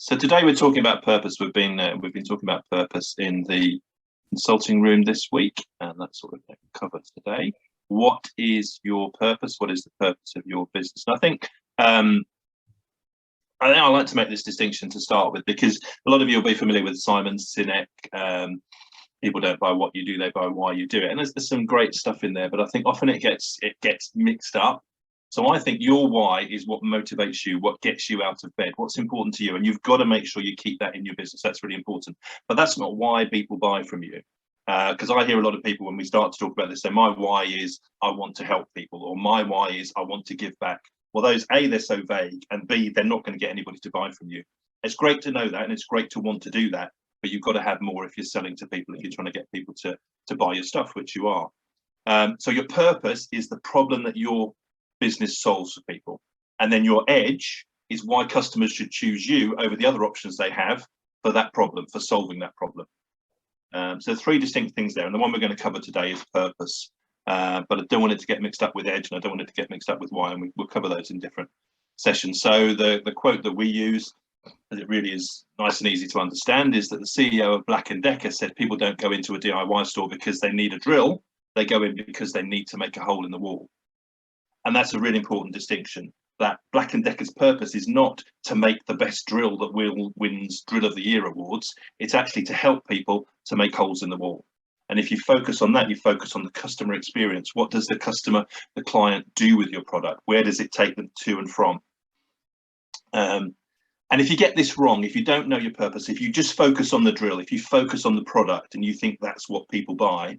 So today we're talking about purpose. We've been talking about purpose in the consulting room this week, and that's what we're going to cover today. What is your purpose? What is the purpose of your business? And I like to make this distinction to start with, because a lot of you will be familiar with Simon Sinek. People don't buy what you do; they buy why you do it. And there's some great stuff in there, but I think often it gets mixed up. So I think your why is what motivates you, what gets you out of bed, what's important to you, and you've got to make sure you keep that in your business. That's really important. But that's not why people buy from you. Because I hear a lot of people when we start to talk about this say, my why is I want to help people, or my why is I want to give back. Well, those, A, they're so vague, and B, they're not going to get anybody to buy from you. It's great to know that, and it's great to want to do that, but you've got to have more if you're selling to people, if you're trying to get people to buy your stuff, which you are. So your purpose is the problem that your business solves for people, and then your edge is why customers should choose you over the other options they have for that problem, for solving that problem. So three distinct things there, and the one we're going to cover today is purpose, but I don't want it to get mixed up with edge, and I don't want it to get mixed up with why, and we'll cover those in different sessions. So the quote that we use, as it really is nice and easy to understand, is that the CEO of Black & Decker said people don't go into a DIY store because they need a drill, they go in because they need to make a hole in the wall. And that's a really important distinction, that Black & Decker's purpose is not to make the best drill that wins Drill of the Year awards. It's actually to help people to make holes in the wall. And if you focus on that, you focus on the customer experience. What does the customer, the client, do with your product? Where does it take them to and from? And if you get this wrong, if you don't know your purpose, if you just focus on the drill, if you focus on the product and you think that's what people buy,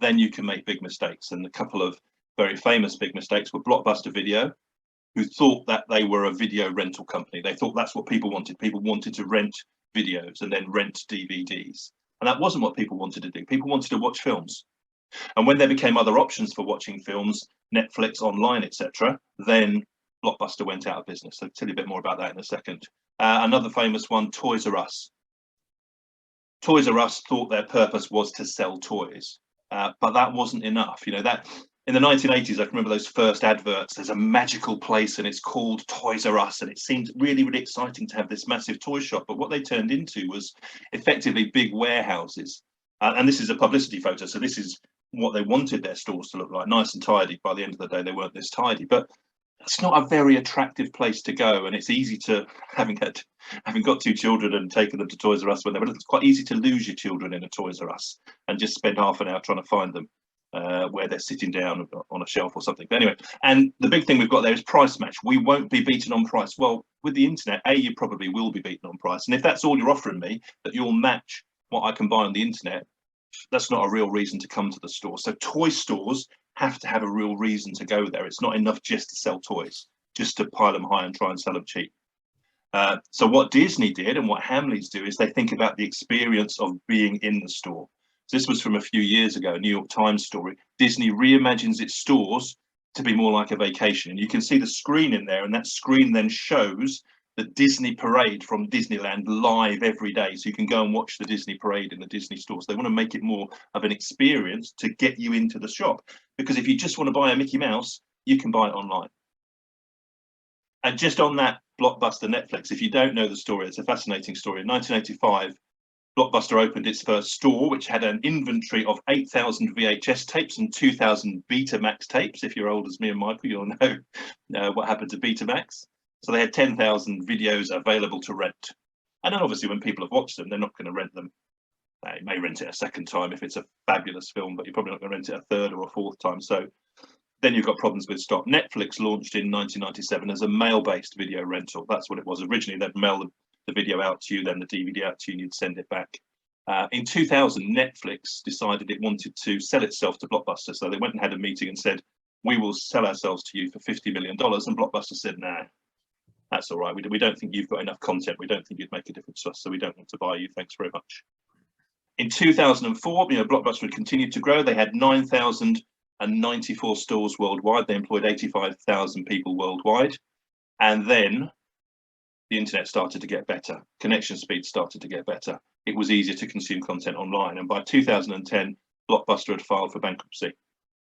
then you can make big mistakes. And a couple of very famous big mistakes were Blockbuster Video, who thought that they were a video rental company. They thought that's what people wanted. People wanted to rent videos and then rent DVDs. And that wasn't what people wanted to do. People wanted to watch films. And when there became other options for watching films, Netflix, online, etc., then Blockbuster went out of business. I'll tell you a bit more about that in a second. Another famous one, Toys R Us. Toys R Us thought their purpose was to sell toys, but that wasn't enough. You know, that in the 1980s, I can remember those first adverts. There's a magical place and it's called Toys R Us, and it seemed really, really exciting to have this massive toy shop. But what they turned into was effectively big warehouses. And this is a publicity photo, so this is what they wanted their stores to look like, nice and tidy. By the end of the day, they weren't this tidy, but it's not a very attractive place to go, and it's easy to, having got two children and taken them to Toys R Us when they were little, it's quite easy to lose your children in a Toys R Us and just spend half an hour trying to find them where they're sitting down on a shelf or something. But anyway, and the big thing we've got there is price match. We won't be beaten on price. Well, with the internet, A, you probably will be beaten on price, and if that's all you're offering me, that you'll match what I can buy on the internet, that's not a real reason to come to the store. So toy stores have to have a real reason to go there. It's not enough just to sell toys, just to pile them high and try and sell them cheap. So what Disney did and what Hamleys do is they think about the experience of being in the store. So this was from a few years ago, a New York Times story. Disney reimagines its stores to be more like a vacation. And you can see the screen in there, and that screen then shows the Disney parade from Disneyland live every day. So you can go and watch the Disney parade in the Disney stores. They want to make it more of an experience to get you into the shop. Because if you just want to buy a Mickey Mouse, you can buy it online. And just on that, Blockbuster Netflix, if you don't know the story, it's a fascinating story. In 1985, Blockbuster opened its first store, which had an inventory of 8,000 VHS tapes and 2,000 Betamax tapes. If you're old as me and Michael, you'll know what happened to Betamax. So they had 10,000 videos available to rent. And then obviously when people have watched them, they're not going to rent them. They may rent it a second time if it's a fabulous film, but you're probably not going to rent it a third or a fourth time. So then you've got problems with stock. Netflix launched in 1997 as a mail-based video rental. That's what it was. Originally, they'd mail the video out to you, then the DVD out to you, and you'd send it back. In 2000, Netflix decided it wanted to sell itself to Blockbuster. So they went and had a meeting and said, we will sell ourselves to you for $50 million. And Blockbuster said, nah, that's all right. We don't think you've got enough content. We don't think you'd make a difference to us, so we don't want to buy you. Thanks very much. In 2004, Blockbuster had continued to grow. They had 9,094 stores worldwide. They employed 85,000 people worldwide. And then the internet started to get better. Connection speed started to get better. It was easier to consume content online. And by 2010, Blockbuster had filed for bankruptcy.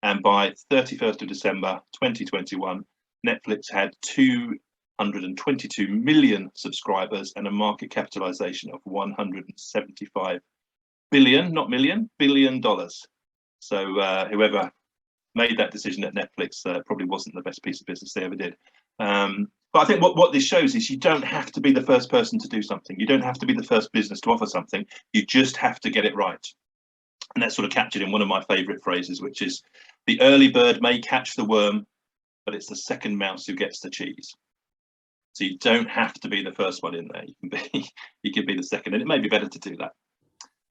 And by 31st of December 2021, Netflix had 2 122 million subscribers, and a market capitalization of 175 billion, not million, $billion. So whoever made that decision at Netflix probably wasn't the best piece of business they ever did. But I think what this shows is you don't have to be the first person to do something. You don't have to be the first business to offer something. You just have to get it right. And that's sort of captured in one of my favorite phrases, which is, the early bird may catch the worm, but it's the second mouse who gets the cheese. So you don't have to be the first one in there. You can be the second, and it may be better to do that.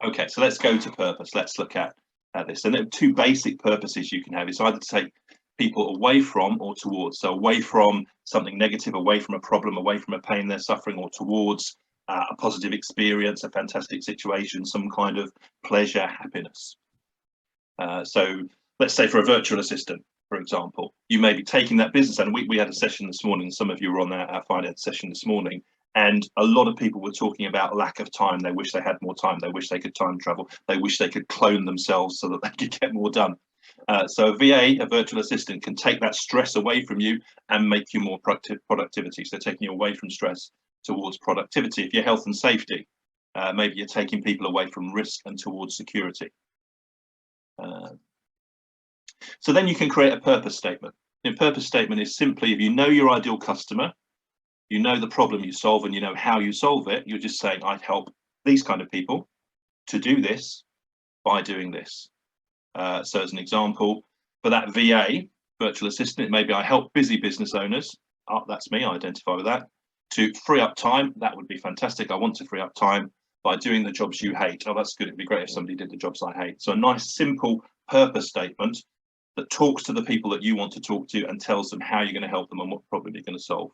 Okay, so let's go to purpose. Let's look at this. And there are two basic purposes you can have. It's either to take people away from or towards. So away from something negative, away from a problem, away from a pain they're suffering, or towards a positive experience, a fantastic situation, some kind of pleasure, happiness. So let's say for a virtual assistant, for example, you may be taking that business, and we had a session this morning, some of you were on our finance session this morning, and a lot of people were talking about lack of time. They wish they had more time. They wish they could time travel. They wish they could clone themselves so that they could get more done. So a VA, a virtual assistant, can take that stress away from you and make you more productivity. So taking you away from stress towards productivity. If you're health and safety, maybe you're taking people away from risk and towards security. So then you can create a purpose statement. Your purpose statement is simply, if you know your ideal customer, you know the problem you solve, and you know how you solve it, you're just saying, I'd help these kind of people to do this by doing this. So as an example, for that VA, virtual assistant, maybe I help busy business owners, that's me, I identify with that, to free up time. That would be fantastic. I want to free up time by doing the jobs you hate. Oh, that's good. It'd be great if somebody did the jobs I hate. So a nice, simple purpose statement that talks to the people that you want to talk to and tells them how you're going to help them and what problem you're going to solve.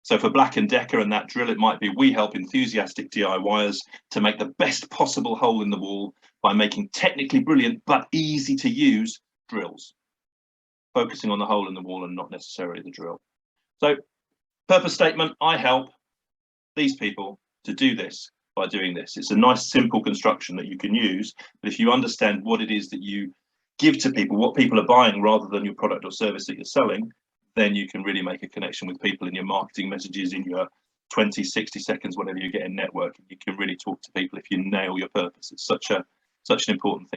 So for Black & Decker and that drill, it might be, we help enthusiastic DIYers to make the best possible hole in the wall by making technically brilliant but easy to use drills, focusing on the hole in the wall and not necessarily the drill. So purpose statement, I help these people to do this by doing this. It's a nice simple construction that you can use, but if you understand what it is that you give to people, what people are buying rather than your product or service that you're selling, then you can really make a connection with people in your marketing messages, in your 20, 60 seconds, whatever you get in networking. You can really talk to people if you nail your purpose. It's such an important thing.